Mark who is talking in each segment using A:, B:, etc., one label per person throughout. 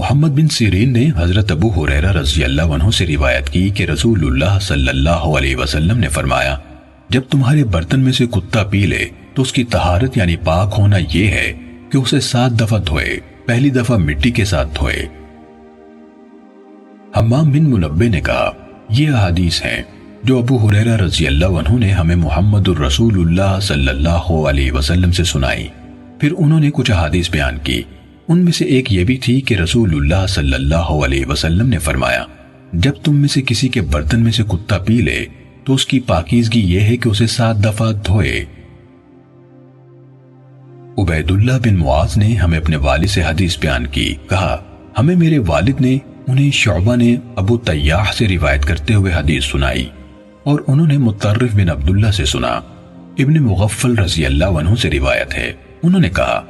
A: محمد بن سیرین نے حضرت ابو ہریرہ رضی اللہ عنہ سے روایت کی کہ رسول اللہ صلی اللہ علیہ وسلم نے فرمایا، جب تمہارے برتن میں سے کتا پی لے تو اس کی طہارت یعنی پاک ہونا یہ ہے کہ اسے 7 دفعہ دھوئے، پہلی دفعہ مٹی کے ساتھ دھوئے۔ حمام بن منبہ نے کہا، یہ احادیث ہیں جو ابو ہریرہ رضی اللہ عنہ نے ہمیں محمد الرسول اللہ صلی اللہ علیہ وسلم سے سنائی۔ پھر انہوں نے کچھ احادیث بیان کی، ان میں سے ایک یہ بھی تھی کہ رسول اللہ صلی اللہ علیہ وسلم نے فرمایا، جب تم میں سے کسی کے برتن میں سے کتا پی لے تو اس کی پاکیزگی یہ ہے کہ اسے 7 دفعہ دھوئے۔ عبید اللہ بن معاذ نے ہمیں اپنے والد سے حدیث بیان کی، کہا ہمیں میرے والد نے انہیں شعبہ نے ابو طیاح سے روایت کرتے ہوئے حدیث سنائی، اور انہوں نے مطرف بن عبداللہ سے سنا۔ ابن مغفل رضی اللہ عنہ سے روایت ہے، انہوں نے کہا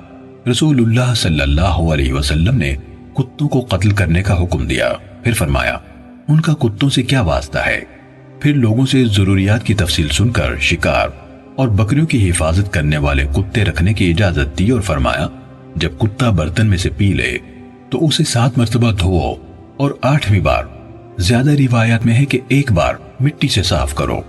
A: رسول اللہ صلی اللہ علیہ وسلم نے کتوں کو قتل کرنے کا حکم دیا، پھر فرمایا ان کا کتوں سے کیا واسطہ ہے؟ پھر لوگوں سے ضروریات کی تفصیل سن کر شکار اور بکریوں کی حفاظت کرنے والے کتے رکھنے کی اجازت دی اور فرمایا جب کتا برتن میں سے پی لے تو اسے 7 مرتبہ دھوؤ اور 8ویں بار، زیادہ روایات میں ہے کہ 1 بار مٹی سے صاف کرو۔